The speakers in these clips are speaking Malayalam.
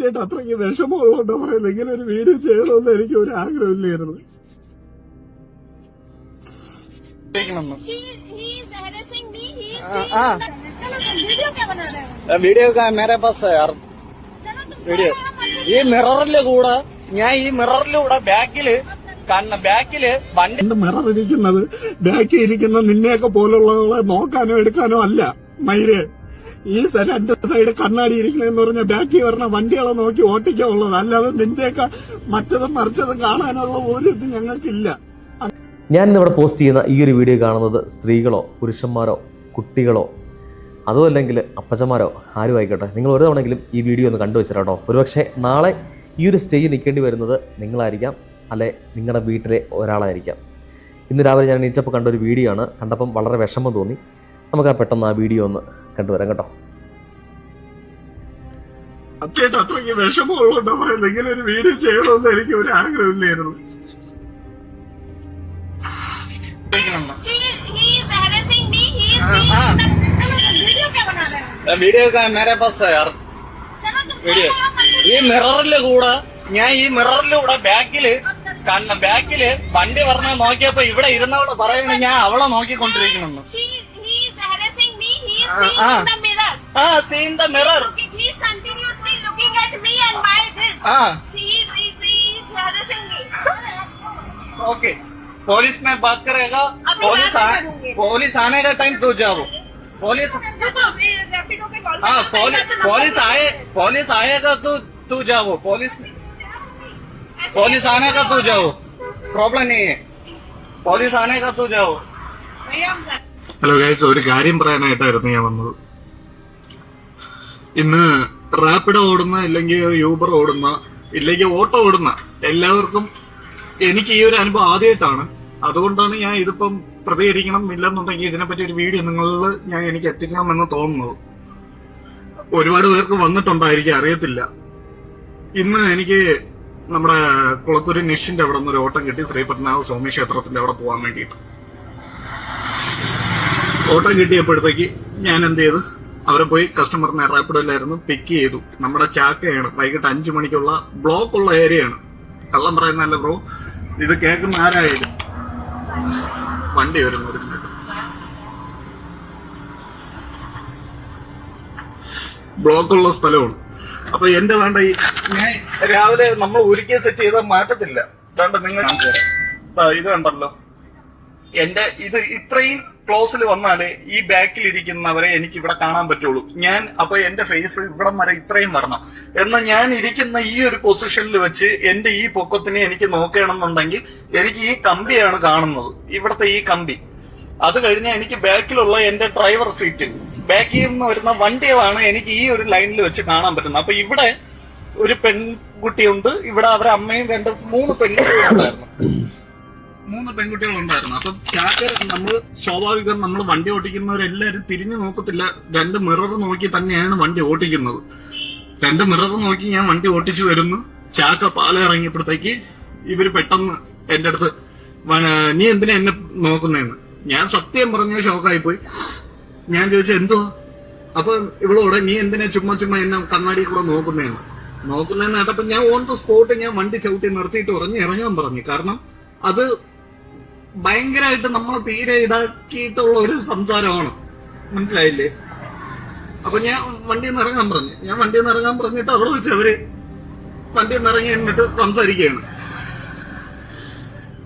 സത്യമായിട്ട് അത്രയ്ക്ക് വിഷമമുള്ളതുകൊണ്ടോ പറയുന്നത്. ഇങ്ങനെ ഒരു വീഡിയോ ചെയ്യണമെന്ന് എനിക്ക് ഒരു ആഗ്രഹമില്ലായിരുന്നു. വീഡിയോ മേരെ പാസ് യാർ വീഡിയോ ഈ മിററിന്റെ കൂടെ ഞാൻ ഈ മിററിലൂടെ ബാക്കില് വണ്ടി മിറർ ഇരിക്കുന്നത് ബാക്കിൽ ഇരിക്കുന്ന നിന്നെയൊക്കെ പോലുള്ളവളെ നോക്കാനോ എടുക്കാനോ അല്ല മയില്. ഈ രണ്ട് സൈഡ് കണ്ണാടി ഇരിക്കണെന്ന് പറഞ്ഞാൽ ബാക്കി വരുന്ന വണ്ടികളെ നോക്കി ഓട്ടിക്കാനുള്ളത്, അല്ലാതെ നിന്റെയൊക്കെ മറ്റതും മറിച്ചതും കാണാനുള്ള ഒരു ഇത് ഞങ്ങൾക്കില്ല. ഞാൻ ഇന്നിവിടെ പോസ്റ്റ് ചെയ്യുന്ന ഈ ഒരു വീഡിയോ കാണുന്നത് സ്ത്രീകളോ പുരുഷന്മാരോ കുട്ടികളോ അതോ അല്ലെങ്കിൽ അപ്പച്ചന്മാരോ ആരും ആയിക്കോട്ടെ, നിങ്ങൾ ഒരു തവണെങ്കിലും ഈ വീഡിയോ ഒന്ന് കണ്ടുവെച്ചിട്ടോ കേട്ടോ. ഒരുപക്ഷെ നാളെ ഈ ഒരു സ്റ്റേജിൽ നിൽക്കേണ്ടി വരുന്നത് നിങ്ങളായിരിക്കാം, അല്ലെ നിങ്ങളുടെ വീട്ടിലെ ഒരാളായിരിക്കാം. ഇന്ന് രാവിലെ ഞാൻ എണീച്ചപ്പോൾ കണ്ടൊരു വീഡിയോ ആണ്. കണ്ടപ്പം വളരെ വിഷമം തോന്നി. നമുക്ക് പെട്ടെന്ന് ആ വീഡിയോ ഒന്ന് കണ്ടുവരാം കേട്ടോ. സത്യമായിട്ട് അത്രയ്ക്ക് വിഷമമുള്ളതുകൊണ്ടോ പറയുന്നത്. ഇങ്ങനെ ഒരു വീഡിയോ ചെയ്യണമെന്ന് എനിക്ക് ഒരു ആഗ്രഹമില്ലായിരുന്നു. വീഡിയോ മേരെ പാസ് യാർ വീഡിയോ ഈ മിററിന്റെ കൂടെ ഞാൻ ഈ മിററിലൂടെ ബാക്കില് വണ്ടി പറഞ്ഞ നോക്കിയപ്പോ ഇവിടെ ഇരുന്നവള് പറയണ ഞാൻ അവളെ നോക്കിക്കൊണ്ടിരിക്കുന്നു. Seen the mirror. Okay police में बात करेगा. पुलिस आने का टाइम तो जाओ. पुलिस हाँ पुलिस आएगा तो तू जाओ. पुलिस आने का तू जाओ. प्रॉब्लम नहीं है. पुलिस आने का तू जाओ. ഹലോ ഗൈസ്, ഒരു കാര്യം പറയാനായിട്ടായിരുന്നു ഞാൻ വന്നത്. ഇന്ന് റാപ്പിഡോ ഓടുന്ന, ഇല്ലെങ്കിൽ യൂബർ ഓടുന്ന, ഇല്ലെങ്കിൽ ഓട്ടോ ഓടുന്ന എല്ലാവർക്കും എനിക്ക് ഈ ഒരു അനുഭവം ആദ്യമായിട്ടാണ്. അതുകൊണ്ടാണ് ഞാൻ ഇതിപ്പം പ്രതികരിക്കണം ഇല്ലെന്നുണ്ടെങ്കിൽ ഇതിനെപ്പറ്റി ഒരു വീഡിയോ എനിക്ക് എത്തിക്കണമെന്ന് തോന്നുന്നത്. ഒരുപാട് പേർക്ക് വന്നിട്ടുണ്ടായിരിക്കും, അറിയത്തില്ല. ഇന്ന് എനിക്ക് നമ്മുടെ കുളത്തൂര് നിഷിന്റെ അവിടെ നിന്ന് ഒരു ഓട്ടം കിട്ടി, ശ്രീപത്മനാഭ സ്വാമി ക്ഷേത്രത്തിന്റെ അവിടെ പോകാൻ വേണ്ടിയിട്ട്. ഓട്ടം കിട്ടിയപ്പോഴത്തേക്ക് ഞാൻ എന്ത് ചെയ്തു, അവരെ പോയി കസ്റ്റമറിനെ റാപ്പിഡോയിലായിരുന്നു പിക്ക് ചെയ്തു. നമ്മുടെ ചാക്കയാണ്, വൈകിട്ട് 5 മണിക്കുള്ള ബ്ലോക്ക് ഉള്ള ഏരിയയാണ്. കള്ളം പറയുന്നതല്ല ബ്രോ, ഇത് കേൾക്കുന്ന ആരായാലും. വണ്ടി വരുന്നു, ഒരു മിനിറ്റ്. ബ്ലോക്കുള്ള സ്ഥലമാണ്. അപ്പൊ എന്റെ വേണ്ട ഞാൻ രാവിലെ നമ്മൾ ഒരുക്കിയ സെറ്റ് ചെയ്താൽ മാറ്റത്തില്ല. വേണ്ട നിങ്ങൾ ഇത് കണ്ടല്ലോ, എന്റെ ഇത് ഇത്രയും ക്ലോസിൽ വന്നാലേ ഈ ബാക്കിൽ ഇരിക്കുന്നവരെ എനിക്ക് ഇവിടെ കാണാൻ പറ്റുള്ളൂ. അപ്പൊ എന്റെ ഫേസ് ഇവിടം വരെ ഇത്രയും വരണം. എന്നാൽ ഞാൻ ഇരിക്കുന്ന ഈ ഒരു പൊസിഷനിൽ വെച്ച് എന്റെ ഈ പൊക്കത്തിനെ എനിക്ക് നോക്കുകയാണെന്നുണ്ടെങ്കിൽ എനിക്ക് ഈ കമ്പിയാണ് കാണുന്നത്, ഇവിടത്തെ ഈ കമ്പി. അത് കഴിഞ്ഞാൽ എനിക്ക് ബാക്കിലുള്ള എന്റെ ഡ്രൈവർ സീറ്റ്, ബാക്കിൽ നിന്ന് വരുന്ന വണ്ടികളാണ് എനിക്ക് ഈ ഒരു ലൈനിൽ വെച്ച് കാണാൻ പറ്റുന്നത്. അപ്പൊ ഇവിടെ ഒരു പെൺകുട്ടിയുണ്ട്, ഇവിടെ അവരെ അമ്മയും 3 പെൺകുട്ടികളുണ്ടായിരുന്നു. 3 പെൺകുട്ടികളുണ്ടായിരുന്നു. അപ്പൊ ചാക്കർ സ്വാഭാവികം നമ്മൾ വണ്ടി ഓടിക്കുന്നവരെല്ലാരും തിരിഞ്ഞു നോക്കത്തില്ല, 2 മിറർ നോക്കി തന്നെയാണ് വണ്ടി ഓടിക്കുന്നത്. 2 മിറർ നോക്കി ഞാൻ വണ്ടി ഓടിച്ചു വരുന്നു. ചാക്ക പാല ഇറങ്ങിയപ്പോഴത്തേക്ക് ഇവര് പെട്ടെന്ന് എന്റെ അടുത്ത് നീ എന്തിനാ എന്നെ നോക്കുന്നതെന്ന്. ഞാൻ സത്യം പറഞ്ഞ ഷോക്കായി പോയി. ഞാൻ ചോദിച്ചു എന്തോ. അപ്പൊ ഇവളോടെ നീ എന്തിനാ ചുമ്മാ എന്നെ കണ്ണാടി കൂടെ നോക്കുന്നതെന്ന് കേട്ടപ്പോ ഞാൻ ഓൺ ദ സ്പോട്ട് ഞാൻ വണ്ടി ചവിട്ടി നിർത്തിയിട്ട് ഇറങ്ങാൻ പറഞ്ഞു. കാരണം അത് ഭയങ്കരമായിട്ട് നമ്മൾ തീരെ ഇതാക്കിയിട്ടുള്ള ഒരു സംസാരമാണ്, മനസ്സിലായില്ലേ? അപ്പൊ ഞാൻ വണ്ടിയിൽ നിന്ന് ഇറങ്ങാൻ പറഞ്ഞിട്ട് അവിടെ വെച്ച് അവര് വണ്ടിയിൽ നിന്ന് ഇറങ്ങി എന്നിട്ട്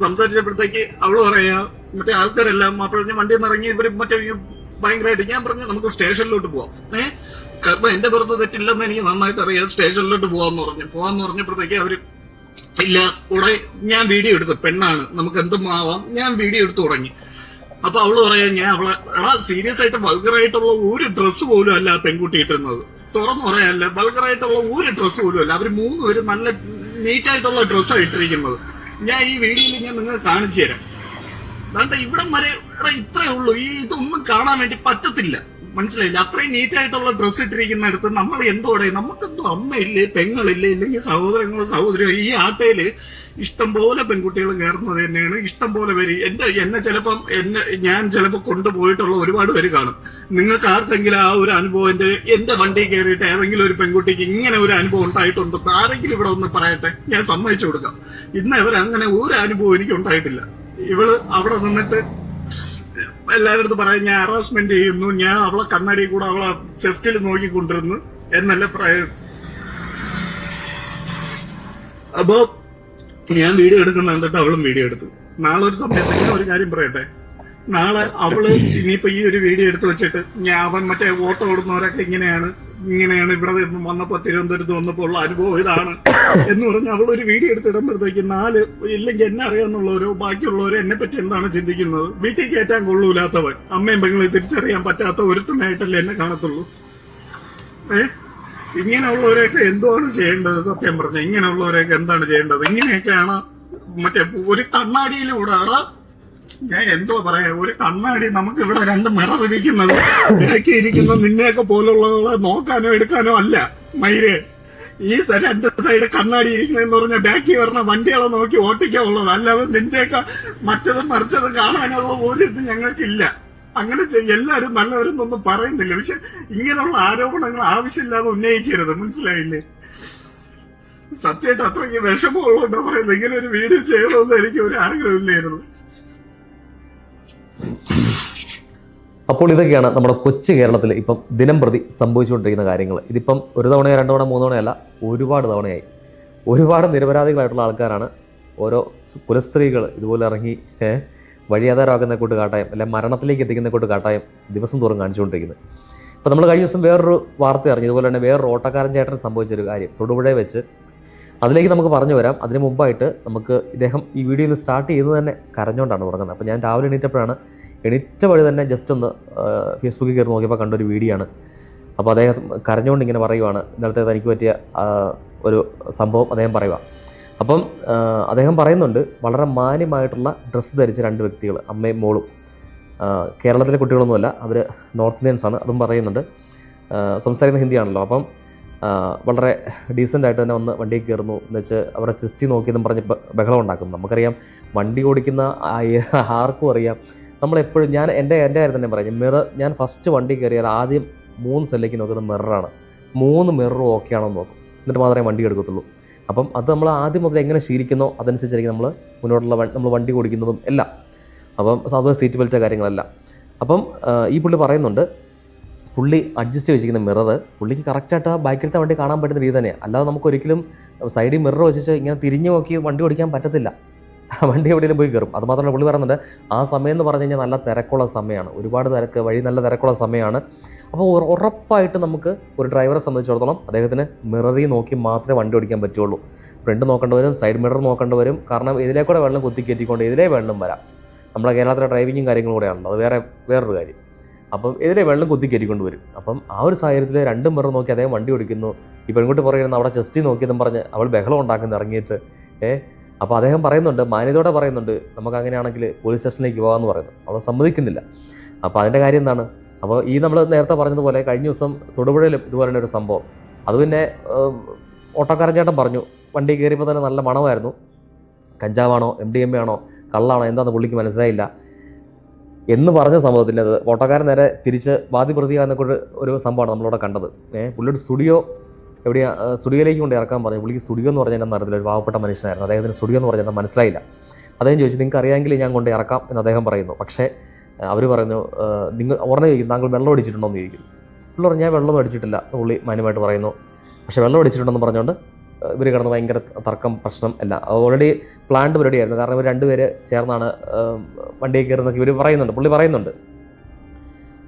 സംസാരിച്ചപ്പോഴത്തേക്ക് അവള് പറയാ മറ്റേ ആൾക്കാരെല്ലാം അപ്പോഴേ വണ്ടിയിൽ നിന്ന് ഇറങ്ങി ഇവര് മറ്റേ ഭയങ്കരമായിട്ട്. ഞാൻ പറഞ്ഞു നമുക്ക് സ്റ്റേഷനിലോട്ട് പോവാം. കാരണം എന്റെ പുറത്ത് തെറ്റില്ലെന്ന് എനിക്ക് നന്നായിട്ട് അറിയാം. സ്റ്റേഷനിലോട്ട് പോവാന്ന് പറഞ്ഞപ്പോഴത്തേക്ക് അവര് ഇല്ല, ഉടനെ ഞാൻ വീഡിയോ എടുത്തു. പെണ്ണാണ്, നമുക്ക് എന്തും ആവാം. ഞാൻ വീഡിയോ എടുത്തു തുടങ്ങി. അപ്പൊ അവള് പറയാ ഞാൻ സീരിയസ് ആയിട്ട് വൾഗറായിട്ടുള്ള ഒരു ഡ്രസ്സ് പോലും അല്ല ആ പെൺകുട്ടി ഇട്ടിരുന്നത്. തുറന്നു പറയാനല്ല, വൾഗറായിട്ടുള്ള ഒരു ഡ്രസ്സ് പോലും അല്ല. അവര് 3 പേരും നല്ല നീറ്റായിട്ടുള്ള ഡ്രസ്സാണ് ഇട്ടിരിക്കുന്നത്. ഞാൻ ഈ വീഡിയോയിൽ ഞാൻ നിങ്ങൾക്ക് കാണിച്ചു തരാം. വേണ്ട ഇവിടം വരെ ഇത്രേ ഉള്ളൂ. ഇതൊന്നും കാണാൻ വേണ്ടി പറ്റത്തില്ല. മനസ്സിലായില്ല. അത്രയും നീറ്റായിട്ടുള്ള ഡ്രസ്സ് ഇട്ടിരിക്കുന്നിടത്ത് നമ്മൾ എന്തോടെ, നമുക്കെന്തോ അമ്മയില്ലേ, പെങ്ങളില്ലേ, ഇല്ലെങ്കിൽ സഹോദരങ്ങളോ സഹോദരിയോ. ഈ ആട്ടയില് ഇഷ്ടംപോലെ പെൺകുട്ടികൾ കയറുന്നത് തന്നെയാണ്, ഇഷ്ടംപോലെ പേര്. എന്നെ ചിലപ്പം ഞാൻ ചിലപ്പോൾ കൊണ്ടുപോയിട്ടുള്ള ഒരുപാട് പേര് കാണും. നിങ്ങൾക്ക് ആർക്കെങ്കിലും ആ ഒരു അനുഭവം എന്റെ വണ്ടി കയറിയിട്ട് ഏതെങ്കിലും ഒരു പെൺകുട്ടിക്ക് ഇങ്ങനെ ഒരു അനുഭവം ഉണ്ടായിട്ടുണ്ടോ ആരെങ്കിലും ഇവിടെ ഒന്ന് പറയട്ടെ, ഞാൻ സമ്മതിച്ചു കൊടുക്കാം. ഇന്ന് ഇവർ അങ്ങനെ ഒരു അനുഭവം എനിക്ക് ഉണ്ടായിട്ടില്ല. ഇവള് അവിടെ നിന്നിട്ട് എല്ലാവരുടെ അടുത്ത് പറയാം ഞാൻ ഹറാസ്മെന്റ് ചെയ്യുന്നു, ഞാൻ അവളെ കണ്ണാടി കൂടെ അവളെ ചെസ്റ്റിൽ നോക്കിക്കൊണ്ടിരുന്നു എന്നല്ല പറയാം. അപ്പോ ഞാൻ വീഡിയോ എടുക്കുന്ന കണ്ടിട്ട് അവളും വീഡിയോ എടുത്തു. നാളെ ഒരു സമയത്ത് ഇങ്ങനെ ഒരു കാര്യം പറയട്ടെ, നാളെ അവള് ഇനിയിപ്പോ ഈ ഒരു വീഡിയോ എടുത്തു വെച്ചിട്ട് അവൻ മറ്റേ ഓട്ടോ ഓടുന്നവരൊക്കെ ഇങ്ങനെയാണ് ഇവിടെ വന്നപ്പോ തിരുവനന്തപുരത്ത് വന്നപ്പോ ഉള്ള അനുഭവം ഇതാണ് എന്ന് പറഞ്ഞ് അവളൊരു വീഡിയോ എടുത്തിടുമ്പോഴത്തേക്ക് 4 ഇല്ലെങ്കിൽ എന്നെ അറിയാന്നുള്ളവരോ ബാക്കിയുള്ളവരോ എന്നെ പറ്റി എന്താണ് ചിന്തിക്കുന്നത്? വീട്ടിൽ കയറ്റാൻ കൊള്ളൂലാത്തവൻ, അമ്മയും പെങ്ങളെ തിരിച്ചറിയാൻ പറ്റാത്ത ഒരുത്തനായിട്ടല്ലേ എന്നെ കാണത്തുള്ളൂ. ഇങ്ങനെയുള്ളവരെയൊക്കെ എന്താണ് ചെയ്യേണ്ടത്? സത്യം പറഞ്ഞ ഇങ്ങനെയുള്ളവരെയൊക്കെ എന്താണ് ചെയ്യേണ്ടത്? ഇങ്ങനെയൊക്കെയാണ് മറ്റേ ഒരു കണ്ണാടിയിലൂടെ ഞാൻ എന്തോ പറയാ, ഒരു കണ്ണാടി നമുക്ക് ഇവിടെ 2 മിറർ ഇരിക്കുന്നത് ഇരിക്കുന്ന നിന്നെയൊക്കെ പോലുള്ളവളെ നോക്കാനോ എടുക്കാനോ അല്ല മയിരെ. ഈ 2 സൈഡ് കണ്ണാടി ഇരിക്കണെന്ന് പറഞ്ഞാൽ ബാക്കി വരുന്ന വണ്ടികളെ നോക്കി ഓട്ടിക്കാനുള്ളത്, അല്ലാതെ നിന്റെയൊക്കെ മറ്റതും മറിച്ചതും കാണാനുള്ള ഒരു ഇത് ഞങ്ങൾക്കില്ല. അങ്ങനെ എല്ലാവരും നല്ലവരെന്നൊന്നും പറയുന്നില്ല. പക്ഷെ ഇങ്ങനെയുള്ള ആരോപണങ്ങൾ ആവശ്യമില്ലാതെ ഉന്നയിക്കരുത്, മനസ്സിലായില്ലേ? സത്യമായിട്ട് അത്രയ്ക്ക് വിഷമമുള്ളതുകൊണ്ടാ പറയുന്നത്. ഇങ്ങനെ ഒരു വീഡിയോ ചെയ്യണമെന്ന് എനിക്ക് ഒരു ആഗ്രഹമില്ലായിരുന്നു. അപ്പോൾ ഇതൊക്കെയാണ് നമ്മുടെ കൊച്ചു കേരളത്തിൽ ഇപ്പം ദിനം പ്രതി സംഭവിച്ചുകൊണ്ടിരിക്കുന്ന കാര്യങ്ങൾ. ഇതിപ്പം 1 തവണയോ 2 തവണ 3 തവണയല്ല, ഒരുപാട് തവണയായി. ഒരുപാട് നിരപരാധികളായിട്ടുള്ള ആൾക്കാരാണ് ഓരോ കുലസ്ത്രീകൾ ഇതുപോലെ ഇറങ്ങി വഴിയാധാരമാക്കുന്ന കൂട്ട് കാട്ടായം, അല്ലെ മരണത്തിലേക്ക് എത്തിക്കുന്ന കൂട്ട് കാട്ടായം ദിവസം തോറും കാണിച്ചുകൊണ്ടിരിക്കുന്നത്. അപ്പോൾ നമ്മൾ കഴിഞ്ഞ ദിവസം വേറൊരു വാർത്ത അറിഞ്ഞു, ഇതുപോലെ തന്നെ വേറൊരു ഓട്ടക്കാരൻ ചേട്ടൻ സംഭവിച്ചൊരു കാര്യം തൊടുപുഴയിൽ വെച്ച്. അതിലേക്ക് നമുക്ക് പറഞ്ഞു വരാം. അതിന് മുമ്പായിട്ട് നമുക്ക് ഇദ്ദേഹം ഈ വീഡിയോ ഇന്ന് സ്റ്റാർട്ട് ചെയ്യുന്നത് തന്നെ കരഞ്ഞുകൊണ്ടാണ് തുടങ്ങുന്നത്. അപ്പോൾ ഞാൻ രാവിലെ എണീറ്റ വഴി തന്നെ ജസ്റ്റ് ഒന്ന് ഫേസ്ബുക്കിൽ കയറി നോക്കിയപ്പോൾ കണ്ടൊരു വീഡിയോ ആണ്. അപ്പോൾ അദ്ദേഹം കരഞ്ഞുകൊണ്ട് ഇങ്ങനെ പറയുവാണ്, ഇന്നലത്തെ തനിക്ക് പറ്റിയ ഒരു സംഭവം അദ്ദേഹം പറയുക. അപ്പം അദ്ദേഹം പറയുന്നുണ്ട്, വളരെ മാന്യമായിട്ടുള്ള ഡ്രസ്സ് ധരിച്ച 2 വ്യക്തികൾ, അമ്മയും മോളും, കേരളത്തിലെ കുട്ടികളൊന്നുമല്ല, അവർ നോർത്ത് ഇന്ത്യൻസാണ്, അതും പറയുന്നുണ്ട്, സംസാരിക്കുന്ന ഹിന്ദിയാണല്ലോ. അപ്പം വളരെ ഡീസൻ്റായിട്ട് തന്നെ വന്ന് വണ്ടിയിൽ കയറുന്നു എന്ന് വെച്ച് അവരെ ചെസ്റ്റി നോക്കിയെന്നും പറഞ്ഞ് ബഹളം ഉണ്ടാക്കുന്നു. നമുക്കറിയാം, വണ്ടി ഓടിക്കുന്ന ആർക്കും അറിയാം. നമ്മളെപ്പോഴും എൻ്റെ കാര്യം തന്നെ പറയാം, ഞാൻ ഫസ്റ്റ് വണ്ടി കയറിയാൽ ആദ്യം 3 സെല്ലേക്ക് നോക്കുന്നത് മിററാണ്. 3 മിററും ഓക്കെ ആണോ നോക്കും, എന്നിട്ട് മാത്രമേ വണ്ടി എടുക്കത്തുള്ളൂ. അപ്പം അത് നമ്മൾ ആദ്യം മുതൽ എങ്ങനെ ശീലിക്കുന്നോ അതനുസരിച്ചായിരിക്കും നമ്മൾ മുന്നോട്ടുള്ള നമ്മൾ വണ്ടി ഓടിക്കുന്നതും എല്ലാം. അപ്പം സാധാരണ സീറ്റ് ബെൽറ്റ് കാര്യങ്ങളെല്ലാം. അപ്പം ഈ പുള്ളി പറയുന്നുണ്ട്, പുള്ളി അഡ്ജസ്റ്റ് വെച്ചിരിക്കുന്ന മിറർ പുള്ളിക്ക് കറക്റ്റായിട്ട് ആ ബാക്കിലത്തെ വണ്ടി കാണാൻ പറ്റുന്ന രീതി തന്നെയാണ്. അല്ലാതെ നമുക്കൊരിക്കലും സൈഡിൽ മിറർ വെച്ചിട്ട് ഇങ്ങനെ തിരിഞ്ഞു നോക്കി വണ്ടി ഓടിക്കാൻ പറ്റത്തില്ല. വണ്ടി എവിടെയെങ്കിലും പോയി കയറും. അതുമാത്രമല്ല, പുള്ളി പറയുന്നുണ്ട്, ആ സമയം എന്ന് പറഞ്ഞു കഴിഞ്ഞാൽ നല്ല തിരക്കുള്ള സമയമാണ്, ഒരുപാട് തിരക്ക്, വഴി നല്ല തിരക്കുള്ള സമയമാണ്. അപ്പോൾ ഉറപ്പായിട്ട് നമുക്ക് ഒരു ഡ്രൈവറെ സംബന്ധിച്ചിടത്തോളം അദ്ദേഹത്തിന് മിററിൽ നോക്കി മാത്രമേ വണ്ടി ഓടിക്കാൻ പറ്റുള്ളൂ. ഫ്രണ്ട് നോക്കേണ്ടി വരും, സൈഡ് മിറർ നോക്കേണ്ടി വരും. കാരണം ഇതിലേ കൂടെ വെള്ളം കുത്തിക്കയറ്റിക്കൊണ്ട് ഇതിലേ വെള്ളം വരാം. നമ്മുടെ കേരളത്തിലെ ഡ്രൈവിങ്ങും കാര്യങ്ങളും കൂടെയാണല്ലോ, അത് വേറൊരു കാര്യം. അപ്പം ഇതിലെ വെള്ളം കുത്തിക്കയറ്റിക്കൊണ്ട് വരും. അപ്പം ആ ഒരു സാഹചര്യത്തിൽ 2 മിറർ നോക്കി അദ്ദേഹം വണ്ടി ഓടിക്കുന്നു. ഈ പെൺകുട്ടി പറയുന്നത് അവിടെ ചെസ്റ്റി നോക്കിയെന്നും പറഞ്ഞ് അവൾ ബഹളം ഉണ്ടാക്കുന്ന ഇറങ്ങിയിട്ട്. അപ്പോൾ അദ്ദേഹം പറയുന്നുണ്ട്, മാന്യതയോടെ പറയുന്നുണ്ട്, നമുക്ക് അങ്ങനെയാണെങ്കിൽ പോലീസ് സ്റ്റേഷനിലേക്ക് പോകാമെന്ന് പറയുന്നു. അവൾ സമ്മതിക്കുന്നില്ല. അപ്പോൾ അതിൻ്റെ കാര്യം എന്താണ്? അപ്പോൾ ഈ നമ്മൾ നേരത്തെ പറഞ്ഞതുപോലെ കഴിഞ്ഞ ദിവസം തൊടുപുഴയിലും ഇതുപോലെ ഒരു സംഭവം. അത് പിന്നെ ഓട്ടോക്കാരൻ ചേട്ടൻ പറഞ്ഞു, വണ്ടി കയറിയപ്പോൾ തന്നെ നല്ല മണമായിരുന്നു. കഞ്ചാവാണോ MDMA ആണോ കള്ളാണോ എന്താണെന്ന് പുള്ളിക്ക് മനസ്സിലായില്ല എന്ന് പറഞ്ഞ സംഭവത്തിൽ അത് ഓട്ടോക്കാരൻ നേരെ തിരിച്ച് വാദി പ്രതിയാകുന്ന ഒരു സംഭവമാണ് നമ്മളിവിടെ കണ്ടത്. പുള്ളിയുടെ സ്റ്റുഡിയോയിലേക്ക് കൊണ്ട് ഇറക്കാൻ പറഞ്ഞു. പുള്ളിക്ക് സ്റ്റുഡിയോ എന്ന് പറഞ്ഞാൽ എന്താ അറിയത്തില്ല, ഒരു പാവപ്പെട്ട മനുഷ്യനായിരുന്നു. അദ്ദേഹത്തിന് സ്റ്റുഡിയോ എന്ന് പറഞ്ഞാൽ മനസ്സിലായില്ല. അദ്ദേഹം ചോദിച്ചു, നിങ്ങൾക്ക് അറിയാമെങ്കിൽ ഞാൻ കൊണ്ട് ഇറക്കാം എന്ന് അദ്ദേഹം പറയുന്നു. പക്ഷേ അവർ പറഞ്ഞു, നിങ്ങൾ ഉടനെ ചോദിക്കും, താങ്കൾ വെള്ളം അടിച്ചിട്ടുണ്ടോ എന്ന് ചോദിക്കും. പുള്ളി പറഞ്ഞു, ഞാൻ വെള്ളമൊന്നും അടിച്ചിട്ടില്ല. പുള്ളി മാന്യമായിട്ട് പറയുന്നു. പക്ഷേ വെള്ളം അടിച്ചിട്ടുണ്ടെന്ന് പറഞ്ഞുകൊണ്ട് ഇവർ കിടന്ന് ഭയങ്കര തർക്കം, പ്രശ്നം എല്ലാം. ഓൾറെഡി പ്ലാൻഡ് പരിപാടിയായിരുന്നു. കാരണം ഇവർ 2 പേര് ചേർന്നാണ് വണ്ടിയിൽ കയറുന്നൊക്കെ പുള്ളി പറയുന്നുണ്ട്.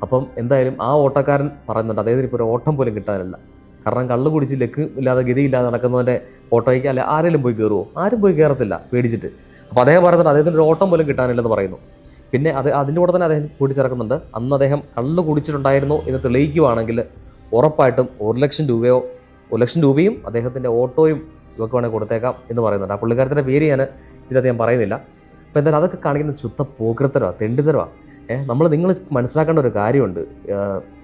അപ്പം എന്തായാലും ആ ഓട്ടക്കാരൻ പറയുന്നുണ്ട്, അദ്ദേഹത്തിന് ഇപ്പോൾ ഒരു ഓട്ടം പോലും കിട്ടാനില്ല. കാരണം കള്ള് കുടിച്ച് ലക്ക് ഇല്ലാതെ ഗതിയില്ലാതെ നടക്കുന്നവൻ്റെ ഓട്ടോയ്ക്ക് അല്ലെ ആരെങ്കിലും പോയി കയറുമോ? ആരും പോയി കയറത്തില്ല പേടിച്ചിട്ട്. അപ്പോൾ അദ്ദേഹം പറയുന്നുണ്ട്, അദ്ദേഹത്തിന് ഒരു ഓട്ടം പോലും കിട്ടാനില്ലെന്ന് പറയുന്നു. പിന്നെ അതിൻ്റെ കൂടെ തന്നെ അദ്ദേഹം കൂട്ടിച്ചേർക്കുന്നുണ്ട്, അന്ന് അദ്ദേഹം കള്ള് കുടിച്ചിട്ടുണ്ടായിരുന്നു എന്ന് തെളിയിക്കുവാണെങ്കിൽ ഉറപ്പായിട്ടും 1 ലക്ഷം രൂപയും അദ്ദേഹത്തിൻ്റെ ഓട്ടോയും ഇവർക്ക് വേണമെങ്കിൽ കൊടുത്തേക്കാം എന്ന് പറയുന്നുണ്ട്. ആ പുള്ളിക്കാരത്തിൻ്റെ പേര് ഞാൻ ഇതിനകത്ത് ഞാൻ പറയുന്നില്ല. അപ്പോൾ എന്തായാലും അതൊക്കെ കാണിക്കുന്ന ശുദ്ധ പോക്കൃത്തരമാണ്, തെണ്ടിത്തരമാണ്. നിങ്ങൾ മനസ്സിലാക്കേണ്ട ഒരു കാര്യമുണ്ട്.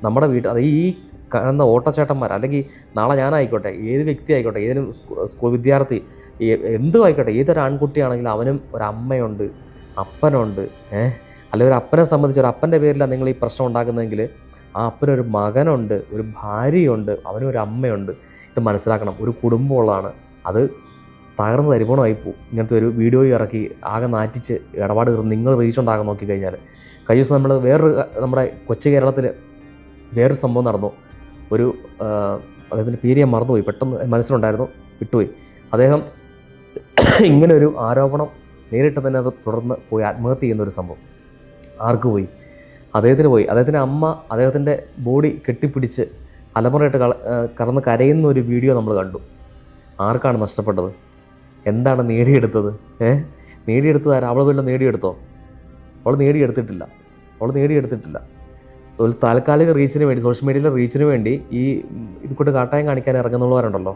നമ്മുടെ വീട്ടിൽ അത് ഈ കാണുന്ന ഓട്ടച്ചേട്ടന്മാർ, അല്ലെങ്കിൽ നാളെ ഞാനായിക്കോട്ടെ, ഏത് വ്യക്തി ആയിക്കോട്ടെ, ഏതെങ്കിലും സ്കൂൾ വിദ്യാർത്ഥി, എന്തും ആയിക്കോട്ടെ, ഏതൊരു ആൺകുട്ടിയാണെങ്കിലും അവനും ഒരമ്മയുണ്ട്, അപ്പനുണ്ട്. അല്ലെങ്കിൽ ഒരു അപ്പനെ സംബന്ധിച്ച് ഒരു അപ്പൻ്റെ പേരിലാണ് നിങ്ങൾ ഈ പ്രശ്നം ഉണ്ടാക്കുന്നതെങ്കിൽ ആ അപ്പനൊരു മകനുണ്ട്, ഒരു ഭാര്യയുണ്ട്, അവനൊരു അമ്മയുണ്ട്. ഇത് മനസ്സിലാക്കണം. ഒരു കുടുംബമുള്ളതാണ്. അത് തകർന്ന് തരിപ്പണമായി പോവും. ഇങ്ങനത്തെ ഒരു വീഡിയോ ഇറക്കി ആകെ നാറ്റിച്ച് ഇടപാട് നിങ്ങൾ റീച്ച് ഉണ്ടാകാൻ നോക്കിക്കഴിഞ്ഞാൽ. കഴിഞ്ഞ ദിവസം നമ്മൾ നമ്മുടെ കൊച്ചു കേരളത്തിൽ വേറൊരു സംഭവം നടന്നു. ഒരു അദ്ദേഹത്തിൻ്റെ പേര് ഞാൻ മറന്നുപോയി, പെട്ടെന്ന് മനസ്സിലുണ്ടായിരുന്നു, വിട്ടുപോയി. അദ്ദേഹം ഇങ്ങനെ ഒരു ആരോപണം നേരിട്ട് തന്നെ അത് തുടർന്ന് പോയി ആത്മഹത്യ ചെയ്യുന്നൊരു സംഭവം. ആർക്ക് പോയി? അദ്ദേഹത്തിന് പോയി. അദ്ദേഹത്തിൻ്റെ അമ്മ അദ്ദേഹത്തിൻ്റെ ബോഡി കെട്ടിപ്പിടിച്ച് അലമുറയിട്ട് കറന്ന് കരയുന്ന ഒരു വീഡിയോ നമ്മൾ കണ്ടു. ആർക്കാണ് നഷ്ടപ്പെട്ടത്? എന്താണ് നേടിയെടുത്തത്? നേടിയെടുത്തത് ആരാ? അവൾ വല്ലതും നേടിയെടുത്തോ? അവൾ നേടിയെടുത്തിട്ടില്ല. ഒരു താൽക്കാലിക റീച്ചിന് വേണ്ടി, സോഷ്യൽ മീഡിയയിലെ റീച്ചിന് വേണ്ടി ഈ ഇത് കൊണ്ട് കാട്ടായം കാണിക്കാൻ ഇറങ്ങുന്നവരുണ്ടല്ലോ,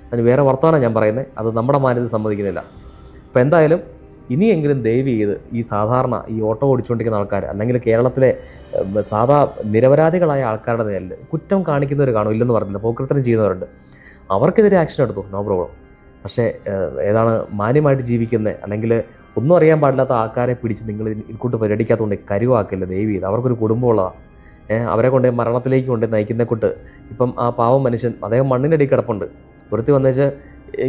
അതിന് വേറെ വർത്തമാനം ഞാൻ പറയുന്നത്, അത് നമ്മുടെ മാന്യത സമ്മതിക്കുന്നില്ല. അപ്പോൾ എന്തായാലും ഇനിയെങ്കിലും ദയവ് ചെയ്ത് ഈ സാധാരണ ഈ ഓട്ടോ ഓടിച്ചുകൊണ്ടിരിക്കുന്ന ആൾക്കാർ, അല്ലെങ്കിൽ കേരളത്തിലെ സാധാ നിരപരാധികളായ ആൾക്കാരുടെ നേരിൽ കുറ്റം കാണിക്കുന്നവർ കാണും, ഇല്ലെന്ന് പറഞ്ഞില്ല, പോക്കൃത്തരം ചെയ്യുന്നവരുണ്ട്. അവർക്കെതിരെ ആക്ഷൻ എടുത്തു, നോ പ്രോബ്ലം. പക്ഷേ ഏതാണ് മാന്യമായിട്ട് ജീവിക്കുന്നത്, അല്ലെങ്കിൽ ഒന്നും അറിയാൻ പാടില്ലാത്ത ആൾക്കാരെ പിടിച്ച് നിങ്ങൾ ഇതുകൊണ്ട് പരിഗണിക്കാത്തതുകൊണ്ട് കരുവാക്കില്ല ദയവ് ചെയ്ത്. അവർക്കൊരു കുടുംബമുള്ളതാണ്. അവരെ കൊണ്ട് മരണത്തിലേക്ക് കൊണ്ട് നയിക്കുന്ന കൂട്ട് ഇപ്പം ആ പാവം മനുഷ്യൻ അദ്ദേഹം മണ്ണിൻ്റെ അടിയിൽ കിടപ്പുണ്ട്. ഒരുത്തി വന്നേച്ച്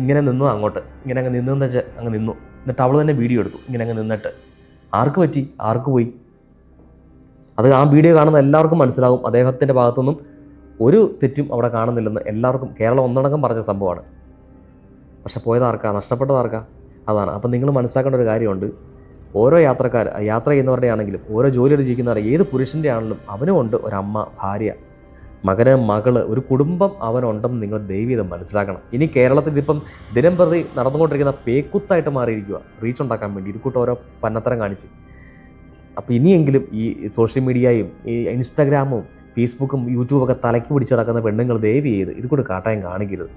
ഇങ്ങനെ നിന്നു, അങ്ങോട്ട് ഇങ്ങനെ അങ്ങ് നിന്നെന്ന് വെച്ചാൽ അങ്ങ് നിന്നു. എന്നിട്ട് അവൾ തന്നെ വീഡിയോ എടുത്തു ഇങ്ങനെ അങ്ങ് നിന്നിട്ട്. ആർക്ക് പറ്റി? ആർക്ക് പോയി? അത് ആ വീഡിയോ കാണുന്ന എല്ലാവർക്കും മനസ്സിലാവും അദ്ദേഹത്തിൻ്റെ ഭാഗത്തുനിന്നും ഒരു തെറ്റും അവിടെ കാണുന്നില്ലെന്ന്. എല്ലാവർക്കും കേരളം ഒന്നടങ്കം പറഞ്ഞ സംഭവമാണ്. പക്ഷെ പോയതാർക്കാ? നഷ്ടപ്പെട്ടതാർക്കാ? അതാണ്. അപ്പം നിങ്ങൾ മനസ്സിലാക്കേണ്ട ഒരു കാര്യമുണ്ട്. ഓരോ യാത്ര ചെയ്യുന്നവരുടെ ആണെങ്കിലും, ഓരോ ജോലി എടുത്തിരിക്കുന്നവർ, ഏത് പുരുഷൻ്റെ ആണെങ്കിലും അവനുമുണ്ട് ഒരമ്മ, ഭാര്യ, മകന്, മകള്, ഒരു കുടുംബം അവനുണ്ടെന്ന് നിങ്ങൾ ദയവീതം മനസ്സിലാക്കണം. ഇനി കേരളത്തിൽ ഇതിപ്പം ദിനം പ്രതി നടന്നുകൊണ്ടിരിക്കുന്ന പേക്കുത്തായിട്ട് മാറിയിരിക്കുക, റീച്ച് ഉണ്ടാക്കാൻ വേണ്ടി ഇത് കൂട്ട് ഓരോ പന്നത്തരം കാണിച്ച്. അപ്പോൾ ഇനിയെങ്കിലും ഈ സോഷ്യൽ മീഡിയയും ഈ ഇൻസ്റ്റാഗ്രാമും ഫേസ്ബുക്കും യൂട്യൂബൊക്കെ തലയ്ക്ക് പിടിച്ച് കിടക്കുന്ന പെണ്ണുങ്ങൾ ദയവ് ചെയ്ത് ഇത് കൂട്ട് കാട്ടായം കാണിക്കരുത്.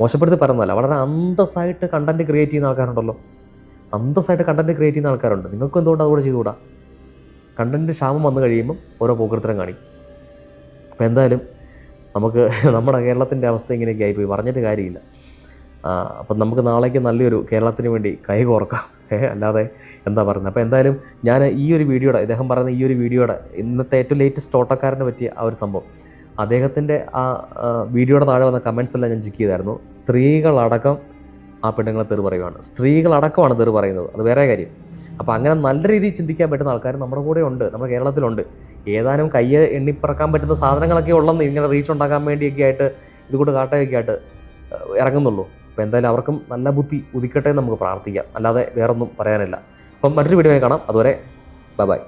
മോശപ്പെടുത്തി പറയുന്നതല്ല, വളരെ അന്തസ്സായിട്ട് കണ്ടൻറ്റ് ക്രിയേറ്റ് ചെയ്യുന്ന ആൾക്കാരുണ്ടല്ലോ, ആൾക്കാരുണ്ട്. നിങ്ങൾക്കും എന്തുകൊണ്ട് അതുകൂടെ ചെയ്തുകൂടാ? കണ്ടൻറ്റ് ക്ഷാമം വന്നു കഴിയുമ്പം ഓരോ പോക്കൃത്തരം കാണിക്കും. അപ്പോൾ എന്തായാലും നമുക്ക് നമ്മുടെ കേരളത്തിൻ്റെ അവസ്ഥ ഇങ്ങനെയൊക്കെ ആയിപ്പോയി, പറഞ്ഞിട്ട് കാര്യമില്ല. അപ്പം നമുക്ക് നാളേക്ക് നല്ലൊരു കേരളത്തിന് വേണ്ടി കൈ കോർക്കാം, അല്ലാതെ എന്താ പറയുന്നത്. അപ്പോൾ എന്തായാലും ഞാൻ ഈ ഒരു വീഡിയോയുടെ, ഇദ്ദേഹം പറയുന്ന ഈ ഒരു വീഡിയോയുടെ ഇന്നത്തെ ഏറ്റവും ലേറ്റസ്റ്റ് ഓട്ടോക്കാരനെ പറ്റിയ ആ ഒരു സംഭവം, അദ്ദേഹത്തിൻ്റെ ആ വീഡിയോയുടെ താഴെ വന്ന കമൻസ് എല്ലാം ഞാൻ ചെക്ക് ചെയ്തായിരുന്നു. സ്ത്രീകളടക്കം ആ പെണ്ണുങ്ങളെ തെറി പറയുവാണ്. സ്ത്രീകളടക്കമാണ് തെറി പറയുന്നത്, അത് വേറെ കാര്യം. അപ്പോൾ അങ്ങനെ നല്ല രീതിയിൽ ചിന്തിക്കാൻ പറ്റുന്ന ആൾക്കാർ നമ്മുടെ കൂടെ ഉണ്ട്, നമ്മുടെ കേരളത്തിലുണ്ട്. ഏതാനും കയ്യെ എണ്ണിപ്പറക്കാൻ പറ്റുന്ന സാധനങ്ങളൊക്കെ ഉള്ളെന്ന് ഇങ്ങനെ റീച്ച് ഉണ്ടാക്കാൻ വേണ്ടിയൊക്കെ ആയിട്ട് ഇതുകൊണ്ട് കാട്ടയൊക്കെ ആയിട്ട് ഇറങ്ങുന്നുള്ളൂ. അപ്പോൾ എന്തായാലും അവർക്കും നല്ല ബുദ്ധി ഉദിക്കട്ടെ എന്ന് നമുക്ക് പ്രാർത്ഥിക്കാം, അല്ലാതെ വേറൊന്നും പറയാനില്ല. അപ്പം മറ്റൊരു വീഡിയോ കാണാം. അതുവരെ ബൈ.